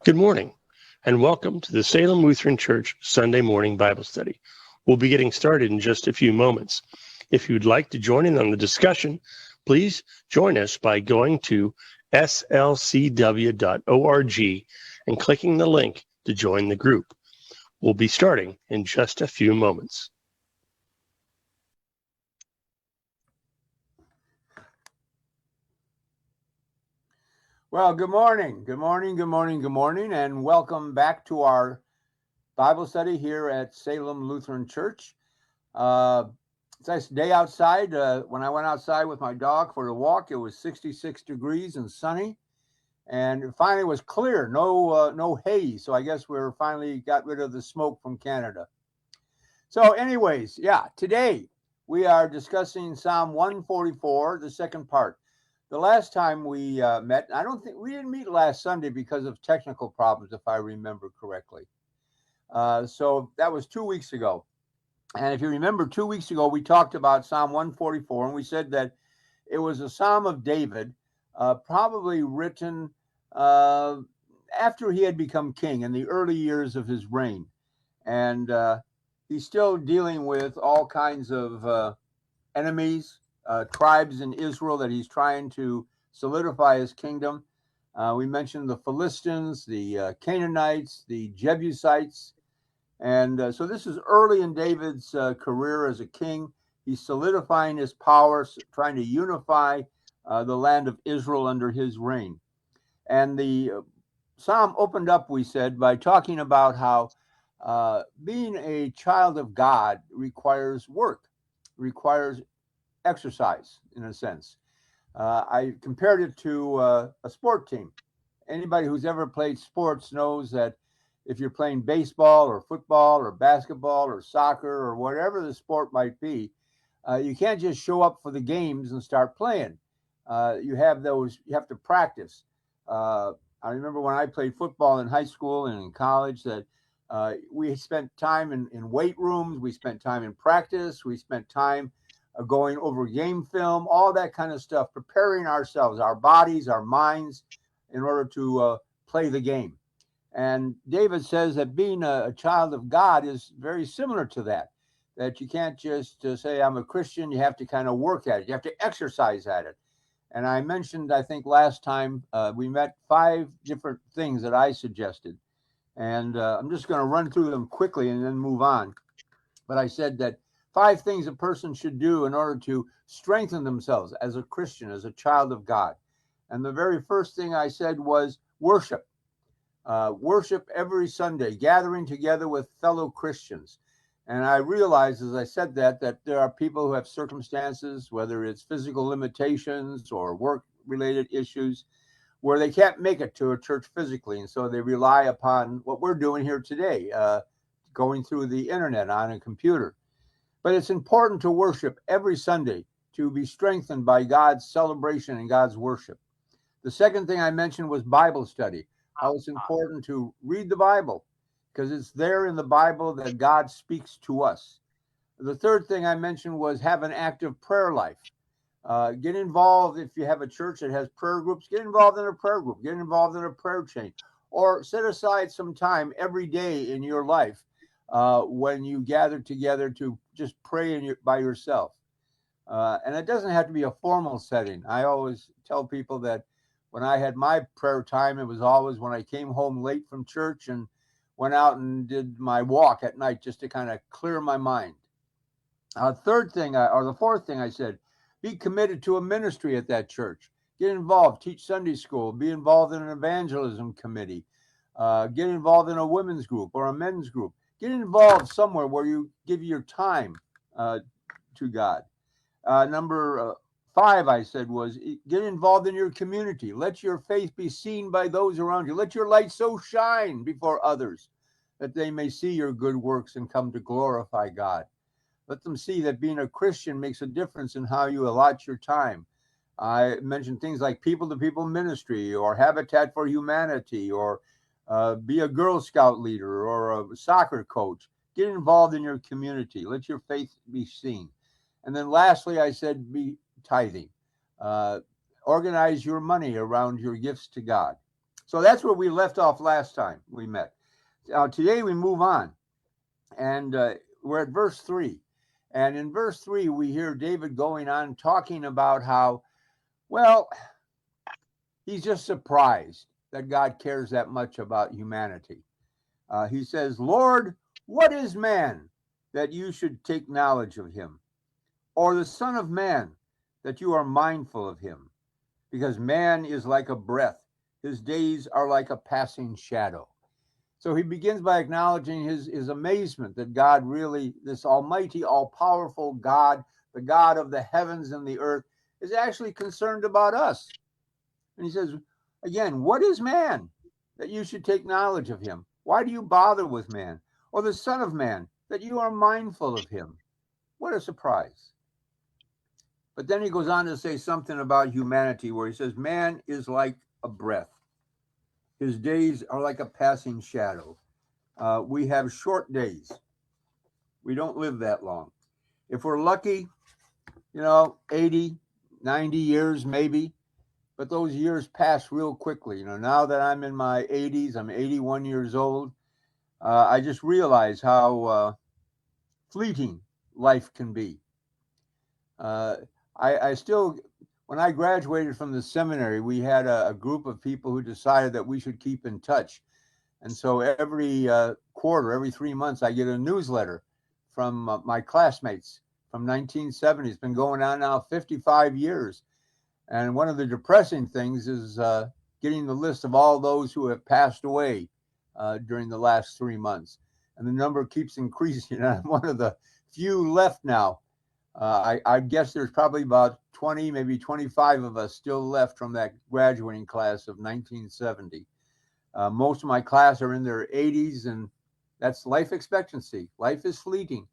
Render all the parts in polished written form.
Good morning, and welcome to the Salem Lutheran Church Sunday morning Bible study. We'll be getting started in just a few moments. If you'd like to join in on the discussion, please join us by going to slcw.org and clicking the link to join the group. We'll be starting in just a few moments. Well, good morning, and welcome back to our Bible study here at Salem Lutheran Church. It's a nice day outside. When I went outside with my dog for a walk, it was 66 degrees and sunny, and it finally was clear, no haze. So I guess we're finally got rid of the smoke from Canada. So anyways, today we are discussing Psalm 144, the second part. The last time we met, we didn't meet last Sunday because of technical problems, if I remember correctly. So that was 2 weeks ago. And if you remember, 2 weeks ago, we talked about Psalm 144, and we said that it was a Psalm of David, probably written after he had become king in the early years of his reign. And he's still dealing with all kinds of enemies, tribes in Israel that he's trying to solidify his kingdom. We mentioned the Philistines, the Canaanites, the Jebusites. And so this is early in David's career as a king. He's solidifying his power, trying to unify the land of Israel under his reign. And the Psalm opened up, we said, by talking about how being a child of God requires work, requires exercise, in a sense. I compared it to a sport team. Anybody who's ever played sports knows that if you're playing baseball or football or basketball or soccer or whatever the sport might be, you can't just show up for the games and start playing. You have to practice. I remember when I played football in high school and in college that we spent time in weight rooms, we spent time in practice, we spent time going over game film, all that kind of stuff, preparing ourselves, our bodies, our minds, in order to play the game. And David says that being a child of God is very similar to that you can't just say, I'm a Christian. You have to kind of work at it. You have to exercise at it. And I mentioned, I think last time we met, 5 different things that I suggested. And I'm just going to run through them quickly and then move on. But I said that 5 things a person should do in order to strengthen themselves as a Christian, as a child of God. And the very first thing I said was worship. Worship every Sunday, gathering together with fellow Christians. And I realized as I said that there are people who have circumstances, whether it's physical limitations or work-related issues, where they can't make it to a church physically. And so they rely upon what we're doing here today, going through the internet on a computer. But it's important to worship every Sunday, to be strengthened by God's celebration and God's worship. The second thing I mentioned was Bible study, how it's important to read the Bible, because it's there in the Bible that God speaks to us. The third thing I mentioned was have an active prayer life. Get involved. If you have a church that has prayer groups, get involved in a prayer group, get involved in a prayer chain, or set aside some time every day in your life when you gather together to just pray by yourself. And it doesn't have to be a formal setting. I always tell people that when I had my prayer time, it was always when I came home late from church and went out and did my walk at night just to kind of clear my mind. The fourth thing I said, be committed to a ministry at that church. Get involved, teach Sunday school, be involved in an evangelism committee, get involved in a women's group or a men's group. Get involved somewhere where you give your time to God. Number 5, I said, was get involved in your community. Let your faith be seen by those around you. Let your light so shine before others that they may see your good works and come to glorify God. Let them see that being a Christian makes a difference in how you allot your time. I mentioned things like people-to-people ministry or Habitat for Humanity or be a Girl Scout leader or a soccer coach. Get involved in your community. Let your faith be seen. And then lastly, I said be tithing. Organize your money around your gifts to God. So that's where we left off last time we met. Today we move on, and we're at verse 3. And in verse 3, we hear David going on talking about how, well, he's just surprised that God cares that much about humanity. He says, Lord, what is man that you should take knowledge of him? Or the Son of Man that you are mindful of him? Because man is like a breath. His days are like a passing shadow. So he begins by acknowledging his amazement that God really, this almighty, all-powerful God, the God of the heavens and the earth, is actually concerned about us. And he says, again, what is man that you should take knowledge of him? Why do you bother with man? Or the Son of Man that you are mindful of him? What a surprise. But then he goes on to say something about humanity where he says, man is like a breath. His days are like a passing shadow. We have short days. We don't live that long. If we're lucky, 80, 90 years maybe, but those years pass real quickly. Now that I'm in my 80s, I'm 81 years old, I just realize how fleeting life can be. I still, when I graduated from the seminary, we had a group of people who decided that we should keep in touch. And so every quarter, every 3 months, I get a newsletter from my classmates from 1970. It's been going on now 55 years. And one of the depressing things is getting the list of all those who have passed away during the last 3 months. And the number keeps increasing. I'm one of the few left now. I guess there's probably about 20, maybe 25 of us still left from that graduating class of 1970. Most of my class are in their 80s, and that's life expectancy. Life is fleeting,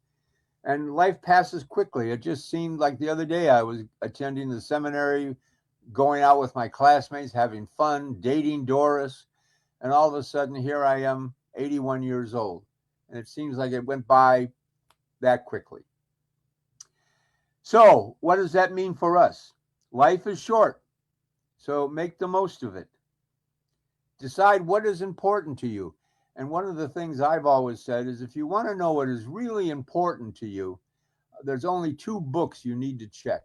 and life passes quickly. It just seemed like the other day I was attending the seminary, going out with my classmates, having fun, dating Doris, and all of a sudden here I am, 81 years old, and it seems like it went by that quickly. So what does that mean for us? Life is short, so make the most of it. Decide what is important to you. And one of the things I've always said is if you want to know what is really important to you, there's only 2 books you need to check.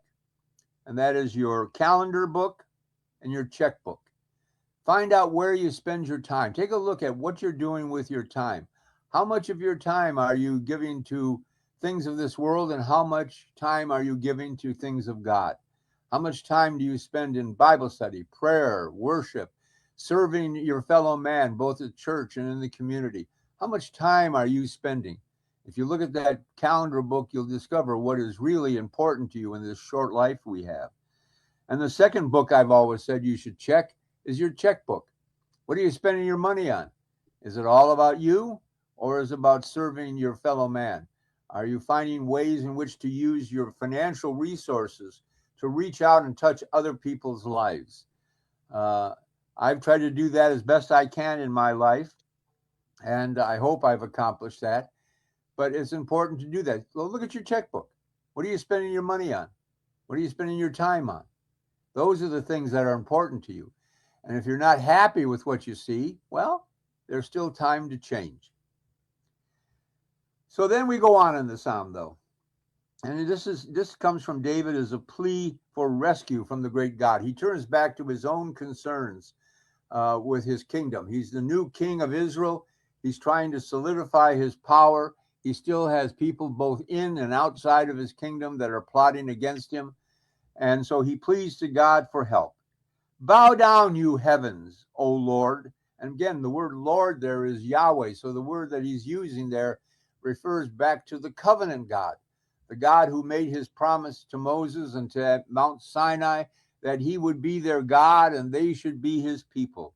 And that is your calendar book and your checkbook. Find out where you spend your time. Take a look at what you're doing with your time. How much of your time are you giving to things of this world, and how much time are you giving to things of God? How much time do you spend in Bible study, prayer, worship, serving your fellow man, both at church and in the community? How much time are you spending? If you look at that calendar book, you'll discover what is really important to you in this short life we have. And the second book I've always said you should check is your checkbook. What are you spending your money on? Is it all about you, or is it about serving your fellow man? Are you finding ways in which to use your financial resources to reach out and touch other people's lives? I've tried to do that as best I can in my life, and I hope I've accomplished that. But it's important to do that. So look at your checkbook. What are you spending your money on? What are you spending your time on? Those are the things that are important to you. And if you're not happy with what you see, well, there's still time to change. So then we go on in the psalm, though. And this comes from David as a plea for rescue from the great God. He turns back to his own concerns with his kingdom. He's the new king of Israel. He's trying to solidify his power. He still has people both in and outside of his kingdom that are plotting against him. And so he pleads to God for help. Bow down, you heavens, O Lord. And again, the word Lord there is Yahweh. So the word that he's using there refers back to the covenant God, the God who made his promise to Moses and to Mount Sinai that he would be their God and they should be his people.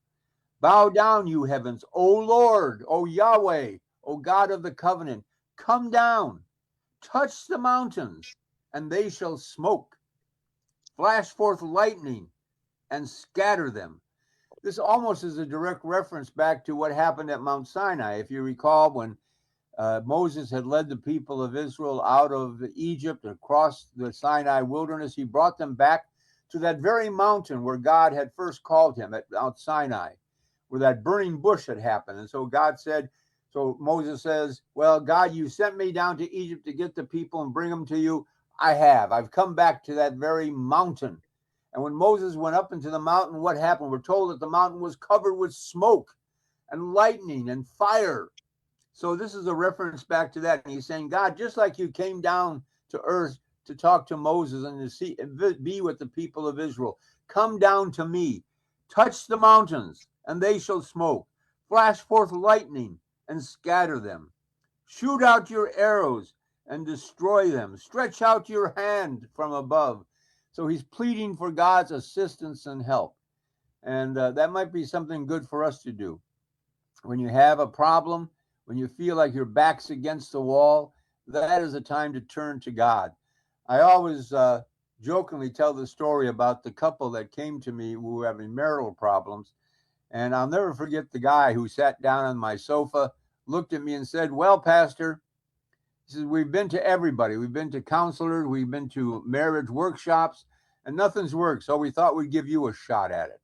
Bow down, you heavens, O Lord, O Yahweh, O God of the covenant. Come down, touch the mountains, and they shall smoke. Flash forth lightning and scatter them. This almost is a direct reference back to what happened at Mount Sinai. If you recall, when Moses had led the people of Israel out of Egypt across the Sinai wilderness, he brought them back to that very mountain where God had first called him at Mount Sinai, where that burning bush had happened. And so so Moses says, well, God, you sent me down to Egypt to get the people and bring them to you. I have. I've come back to that very mountain. And when Moses went up into the mountain, what happened? We're told that the mountain was covered with smoke and lightning and fire. So this is a reference back to that. And he's saying, God, just like you came down to earth to talk to Moses and to be with the people of Israel, come down to me, touch the mountains, and they shall smoke, flash forth lightning and scatter them, shoot out your arrows and destroy them, stretch out your hand from above. So he's pleading for God's assistance and help. And that might be something good for us to do. When you have a problem, when you feel like your back's against the wall, that is a time to turn to God. I always jokingly tell the story about the couple that came to me who were having marital problems. And I'll never forget the guy who sat down on my sofa, looked at me and said, well, Pastor, he says, we've been to everybody. We've been to counselors. We've been to marriage workshops, and nothing's worked. So we thought we'd give you a shot at it.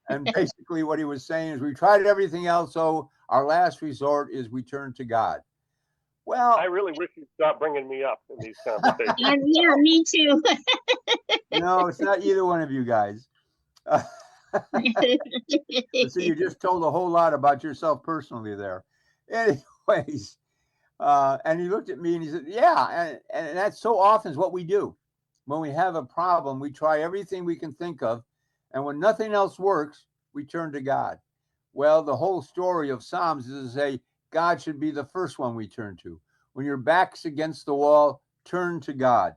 And basically what he was saying is we tried everything else, so our last resort is we turn to God. Well, I really wish you'd stop bringing me up in these conversations. Yeah, me too. no, it's not either one of you guys. So you just told a whole lot about yourself personally there. Anyways, and he looked at me and he said, yeah, and that's so often is what we do. When we have a problem, we try everything we can think of, and when nothing else works, we turn to God. Well, the whole story of Psalms is to say God should be the first one we turn to. When your back's against the wall, turn to God.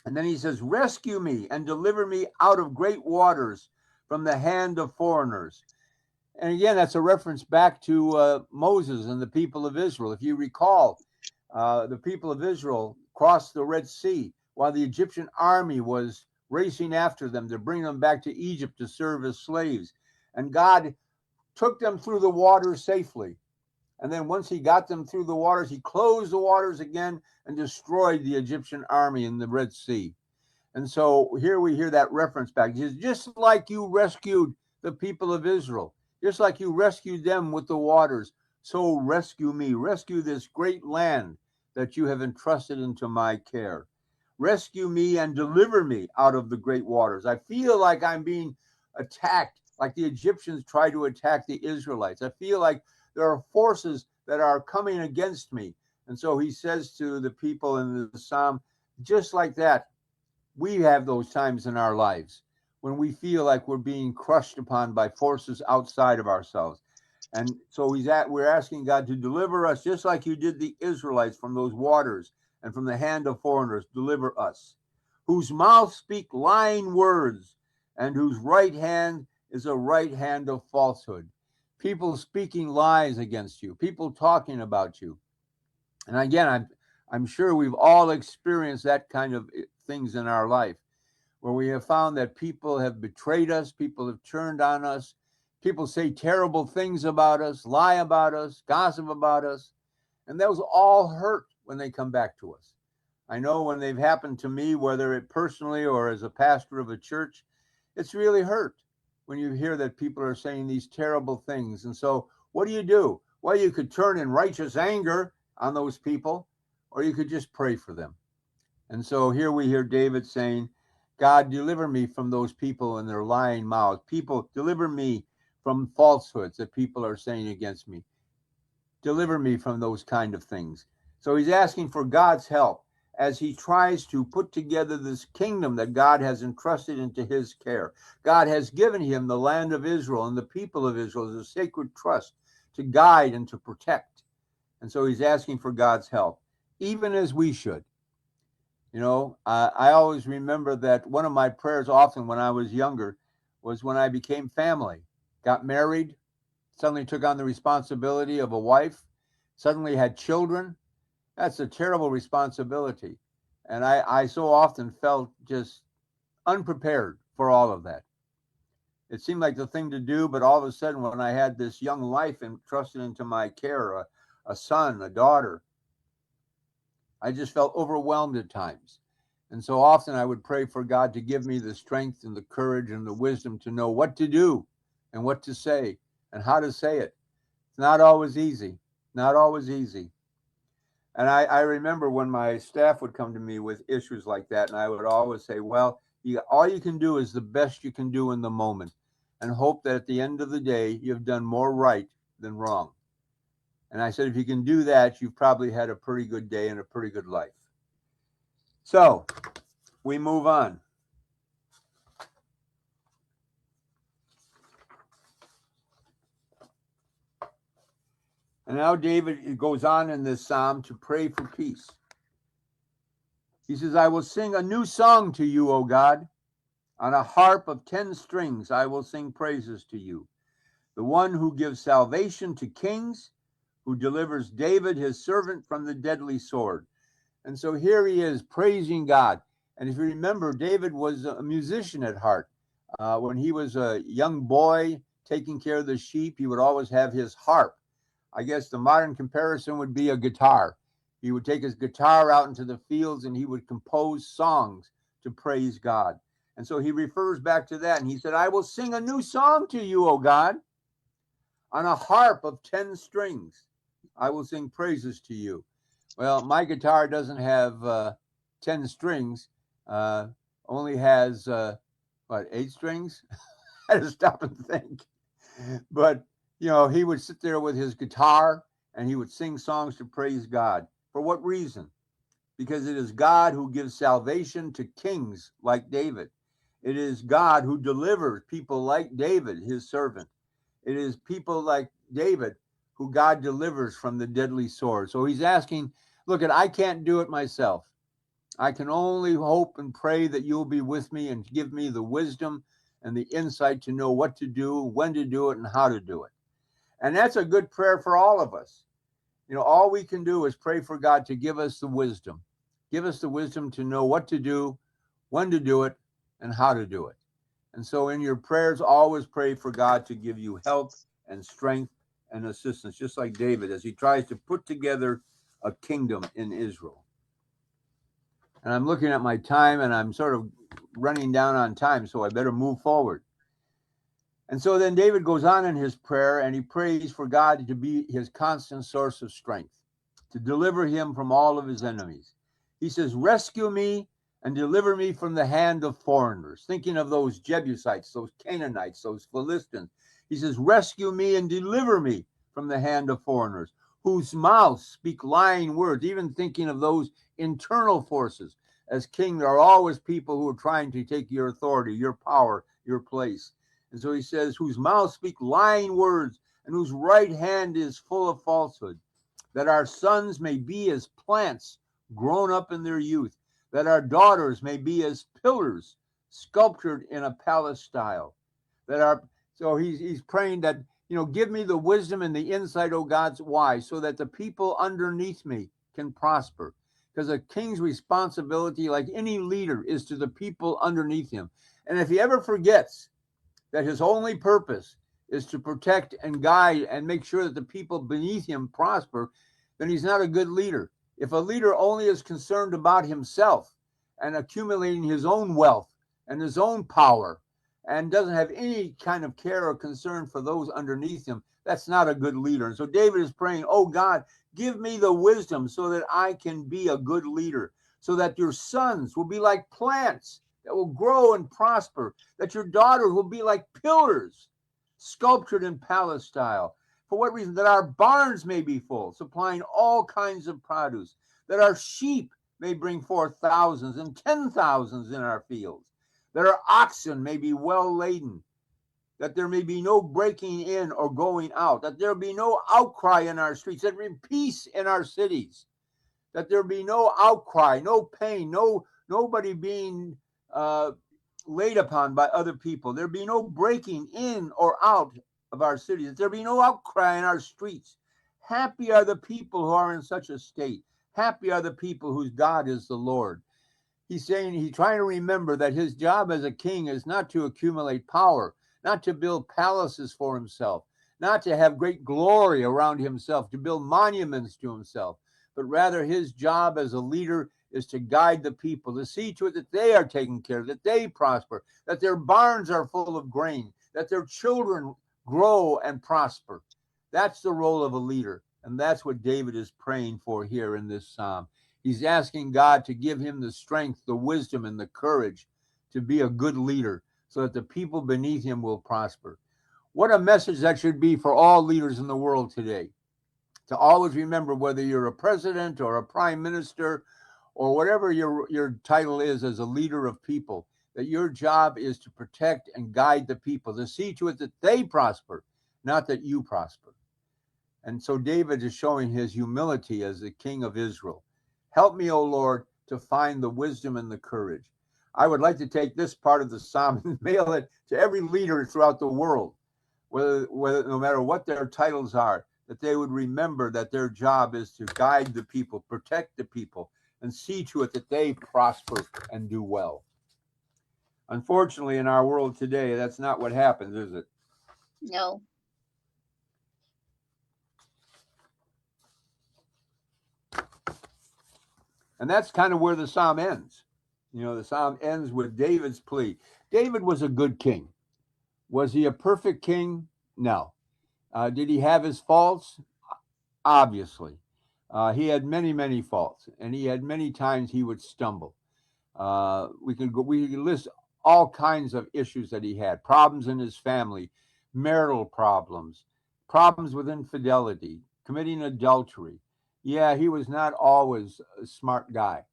And then he says, rescue me and deliver me out of great waters from the hand of foreigners. And again, that's a reference back to Moses and the people of Israel. If you recall, the people of Israel crossed the Red Sea while the Egyptian army was racing after them to bring them back to Egypt to serve as slaves. And God took them through the waters safely. And then once he got them through the waters, he closed the waters again and destroyed the Egyptian army in the Red Sea. And so here we hear that reference back. He says, just like you rescued the people of Israel, just like you rescued them with the waters, so rescue me. Rescue this great land that you have entrusted into my care. Rescue me and deliver me out of the great waters. I feel like I'm being attacked, like the Egyptians tried to attack the Israelites. I feel like there are forces that are coming against me. And so he says to the people in the Psalm, just like that, we have those times in our lives when we feel like we're being crushed upon by forces outside of ourselves. And so we're asking God to deliver us, just like you did the Israelites from those waters and from the hand of foreigners. Deliver us, whose mouth speak lying words and whose right hand is a right hand of falsehood. People speaking lies against you, people talking about you. And again, I'm sure we've all experienced that kind of things in our life, where we have found that people have betrayed us, people have turned on us, people say terrible things about us, lie about us, gossip about us, and those all hurt when they come back to us. I know when they've happened to me, whether it personally or as a pastor of a church, it's really hurt when you hear that people are saying these terrible things. And so what do? Well, you could turn in righteous anger on those people, or you could just pray for them. And so here we hear David saying, God, deliver me from those people and their lying mouths. People, deliver me from falsehoods that people are saying against me. Deliver me from those kind of things. So he's asking for God's help as he tries to put together this kingdom that God has entrusted into his care. God has given him the land of Israel and the people of Israel as a sacred trust to guide and to protect. And so he's asking for God's help, even as we should. You know, I always remember that one of my prayers often when I was younger was when I became family, got married, suddenly took on the responsibility of a wife, suddenly had children. That's a terrible responsibility. And I so often felt just unprepared for all of that. It seemed like the thing to do, but all of a sudden when I had this young life entrusted into my care, a son, a daughter, I just felt overwhelmed at times. And so often I would pray for God to give me the strength and the courage and the wisdom to know what to do and what to say and how to say it. It's not always easy. Not always easy. And I remember when my staff would come to me with issues like that, and I would always say, well, all you can do is the best you can do in the moment, and hope that at the end of the day, you've done more right than wrong. And I said, if you can do that, you've probably had a pretty good day and a pretty good life. So we move on. And now David goes on in this psalm to pray for peace. He says, I will sing a new song to you, O God. On a harp of 10 strings, I will sing praises to you. The one who gives salvation to kings, who delivers David, his servant, from the deadly sword. And so here he is praising God. And if you remember, David was a musician at heart. When he was a young boy taking care of the sheep, he would always have his harp. I guess the modern comparison would be a guitar. He would take his guitar out into the fields and he would compose songs to praise God. And so he refers back to that. And he said, I will sing a new song to you, O God, on a harp of 10 strings. I will sing praises to you. Well, my guitar doesn't have 10 strings, only has, 8 strings? I had to stop and think. But, he would sit there with his guitar and he would sing songs to praise God. For what reason? Because it is God who gives salvation to kings like David. It is God who delivers people like David, his servant. It is people like David who God delivers from the deadly sword. So he's asking, look, I can't do it myself. I can only hope and pray that you'll be with me and give me the wisdom and the insight to know what to do, when to do it, and how to do it. And that's a good prayer for all of us. All we can do is pray for God to give us the wisdom. Give us the wisdom to know what to do, when to do it, and how to do it. And so in your prayers, always pray for God to give you help and strength and assistance, just like David, as he tries to put together a kingdom in Israel. And I'm looking at my time and I'm sort of running down on time, so I better move forward. And so then David goes on in his prayer and he prays for God to be his constant source of strength, to deliver him from all of his enemies. He says, rescue me and deliver me from the hand of foreigners. Thinking of those Jebusites, those Canaanites, those Philistines. He says, rescue me and deliver me from the hand of foreigners, whose mouths speak lying words. Even thinking of those internal forces. As king, there are always people who are trying to take your authority, your power, your place. And so he says, whose mouths speak lying words, and whose right hand is full of falsehood, that our sons may be as plants grown up in their youth, that our daughters may be as pillars sculptured in a palace style. So he's praying that, give me the wisdom and the insight, O God's why, so that the people underneath me can prosper. Because a king's responsibility, like any leader, is to the people underneath him. And if he ever forgets that his only purpose is to protect and guide and make sure that the people beneath him prosper, then he's not a good leader. If a leader only is concerned about himself and accumulating his own wealth and his own power and doesn't have any kind of care or concern for those underneath him, that's not a good leader. And so David is praying, oh God, give me the wisdom so that I can be a good leader, so that your sons will be like plants that will grow and prosper, that your daughters will be like pillars sculptured in palace style. For what reason? That our barns may be full, supplying all kinds of produce, that our sheep may bring forth thousands and 10,000s in our fields, that our oxen may be well laden, that there may be no breaking in or going out, that there be no outcry in our streets, that there be peace in our cities, that there be no outcry, no pain, nobody being laid upon by other people. There be no breaking in or out of our cities. That there be no outcry in our streets. Happy are the people who are in such a state. Happy are the people whose God is the Lord. He's trying to remember that his job as a king is not to accumulate power, not to build palaces for himself, not to have great glory around himself, to build monuments to himself, but rather his job as a leader is to guide the people, to see to it that they are taken care of, that they prosper, that their barns are full of grain, that their children grow and prosper. That's the role of a leader. And that's what David is praying for here in this psalm. He's asking God to give him the strength, the wisdom, and the courage to be a good leader so that the people beneath him will prosper. What a message that should be for all leaders in the world today. To always remember, whether you're a president or a prime minister or whatever your title is as a leader of people, that your job is to protect and guide the people, to see to it that they prosper, not that you prosper. And so David is showing his humility as the king of Israel. Help me, O Lord, to find the wisdom and the courage. I would like to take this part of the psalm and mail it to every leader throughout the world, whether no matter what their titles are, that they would remember that their job is to guide the people, protect the people, and see to it that they prosper and do well. Unfortunately, in our world today, that's not what happens, is it? No. And that's kind of where the psalm ends. You know, the psalm ends with David's plea. David was a good king. Was he a perfect king? No. Did he have his faults? Obviously. He had many, many faults, and he had many times he would stumble. We can list all kinds of issues that he had: problems in his family, marital problems, problems with infidelity, committing adultery. Yeah, he was not always a smart guy,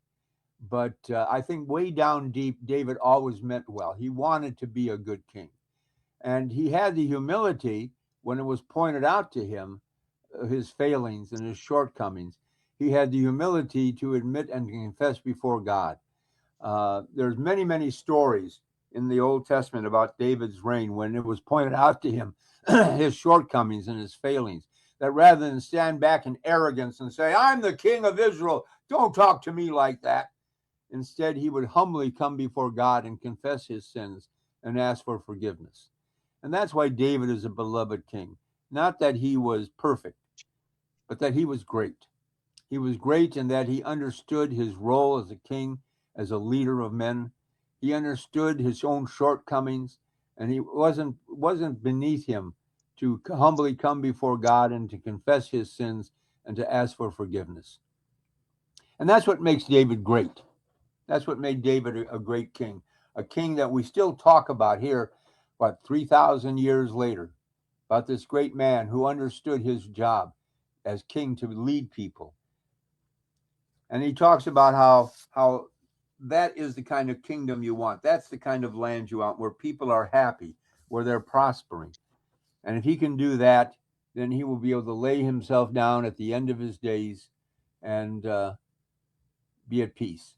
but I think way down deep, David always meant well. He wanted to be a good king, and he had the humility when it was pointed out to him his failings and his shortcomings. He had the humility to admit and confess before God. There's many, many stories in the Old Testament about David's reign when it was pointed out to him his shortcomings and his failings, that rather than stand back in arrogance and say, I'm the king of Israel, don't talk to me like that. Instead, he would humbly come before God and confess his sins and ask for forgiveness. And that's why David is a beloved king. Not that he was perfect, but that he was great. He was great in that he understood his role as a king, as a leader of men. He understood his own shortcomings, and he wasn't beneath him to humbly come before God and to confess his sins and to ask for forgiveness. And that's what makes David great. That's what made David a great king, a king that we still talk about here, 3,000 years later, about this great man who understood his job as king to lead people. And he talks about how that is the kind of kingdom you want. That's the kind of land you want, where people are happy, where they're prospering. And if he can do that, then he will be able to lay himself down at the end of his days and be at peace.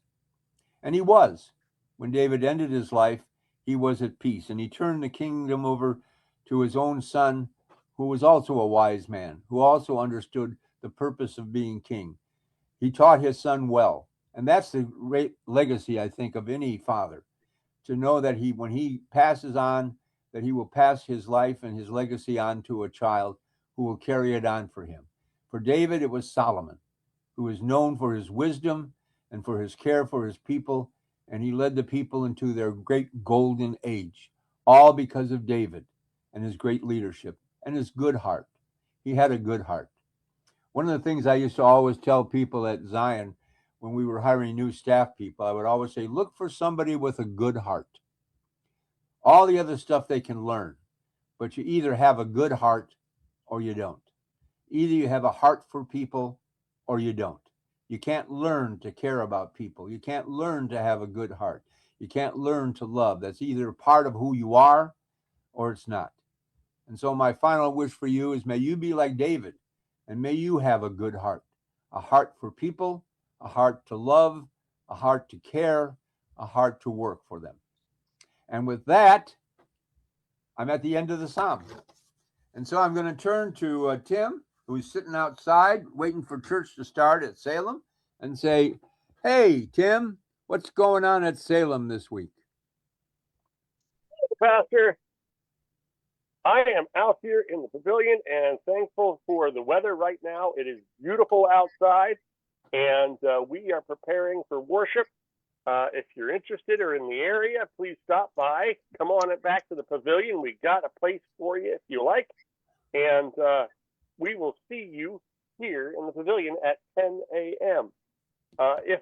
And he was. When David ended his life, he was at peace. And he turned the kingdom over to his own son, who was also a wise man, who also understood the purpose of being king. He taught his son well. And that's the great legacy, I think, of any father, to know that when he passes on, that he will pass his life and his legacy on to a child who will carry it on for him. For David, it was Solomon, who is known for his wisdom and for his care for his people, and he led the people into their great golden age, all because of David and his great leadership and his good heart. He had a good heart. One of the things I used to always tell people at Zion when we were hiring new staff people, I would always say, look for somebody with a good heart. All the other stuff they can learn, but you either have a good heart or you don't. Either you have a heart for people or you don't. You can't learn to care about people. You can't learn to have a good heart. You can't learn to love. That's either part of who you are or it's not. And so my final wish for you is, may you be like David, and may you have a good heart, a heart for people, a heart to love, a heart to care, a heart to work for them. And with that, I'm at the end of the psalm. And so I'm going to turn to Tim, who's sitting outside waiting for church to start at Salem, and say, hey, Tim, what's going on at Salem this week? Pastor, I am out here in the pavilion and thankful for the weather right now. It is beautiful outside, and we are preparing for worship. If you're interested or in the area, please stop by. Come on back to the pavilion. We got a place for you if you like. And we will see you here in the pavilion at 10 a.m. If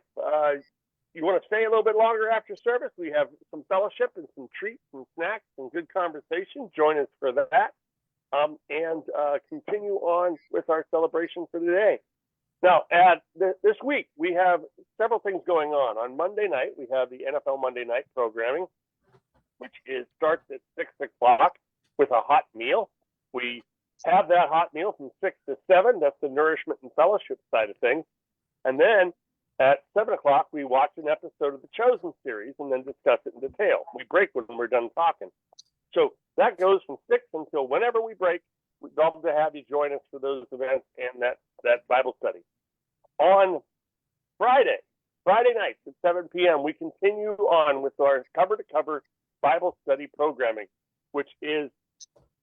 you want to stay a little bit longer after service, we have some fellowship and some treats and snacks and good conversation. Join us for that. And continue on with our celebration for today. Now, this week, we have several things going on. On Monday night, we have the NFL Monday Night programming, which starts at 6 o'clock with a hot meal. We have that hot meal from 6 to 7. That's the nourishment and fellowship side of things. And then at 7 o'clock, we watch an episode of the Chosen series and then discuss it in detail. We break when we're done talking. So that goes from 6 until whenever we break. We'd love to have you join us for those events and that Bible study. On Friday nights at 7 p.m., we continue on with our cover-to-cover Bible study programming, which is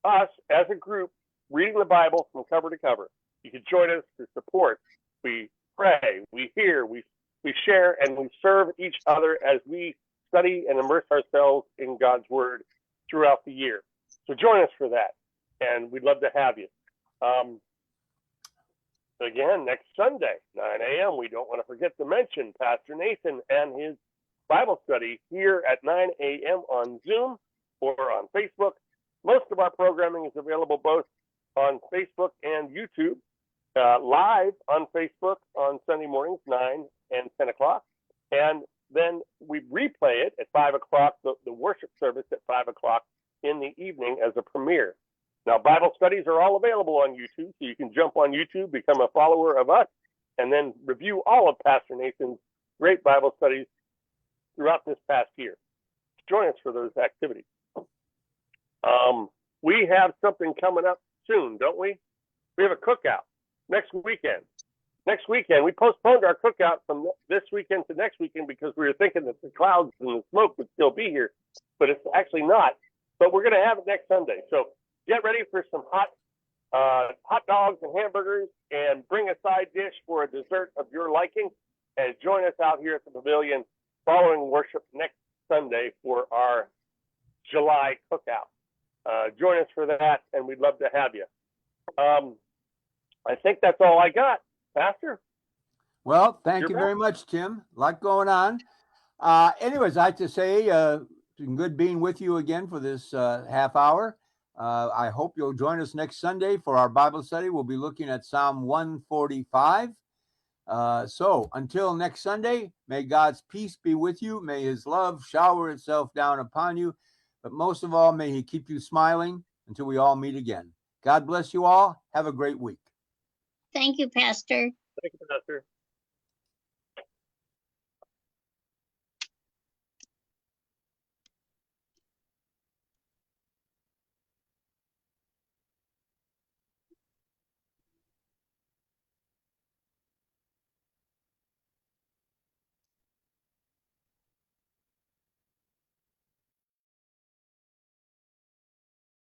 us as a group reading the Bible from cover to cover. You can join us for support. We pray, we hear, we share, and we serve each other as we study and immerse ourselves in God's Word throughout the year. So join us for that, and we'd love to have you. Again, next Sunday, 9 a.m., we don't want to forget to mention Pastor Nathan and his Bible study here at 9 a.m. on Zoom or on Facebook. Most of our programming is available both on Facebook and YouTube, live on Facebook on Sunday mornings, 9 and 10 o'clock. And then we replay it at 5 o'clock, the worship service at 5 o'clock in the evening as a premiere. Now, Bible studies are all available on YouTube, so you can jump on YouTube, become a follower of us, and then review all of Pastor Nathan's great Bible studies throughout this past year. Join us for those activities. We have something coming up soon, don't we? We have a cookout next weekend. Next weekend, we postponed our cookout from this weekend to next weekend because we were thinking that the clouds and the smoke would still be here, but it's actually not. But we're going to have it next Sunday. So get ready for some hot dogs and hamburgers, and bring a side dish for a dessert of your liking, and join us out here at the pavilion following worship next Sunday for our July cookout. Join us for that, and we'd love to have you. I think that's all I got, Pastor. Well, thank you very much, Tim. A lot going on. Anyways, I have to say, it's been good being with you again for this half hour. I hope you'll join us next Sunday for our Bible study. We'll be looking at Psalm 145. So until next Sunday, may God's peace be with you. May his love shower itself down upon you. But most of all, may he keep you smiling until we all meet again. God bless you all. Have a great week. Thank you, Pastor. Thank you, Pastor.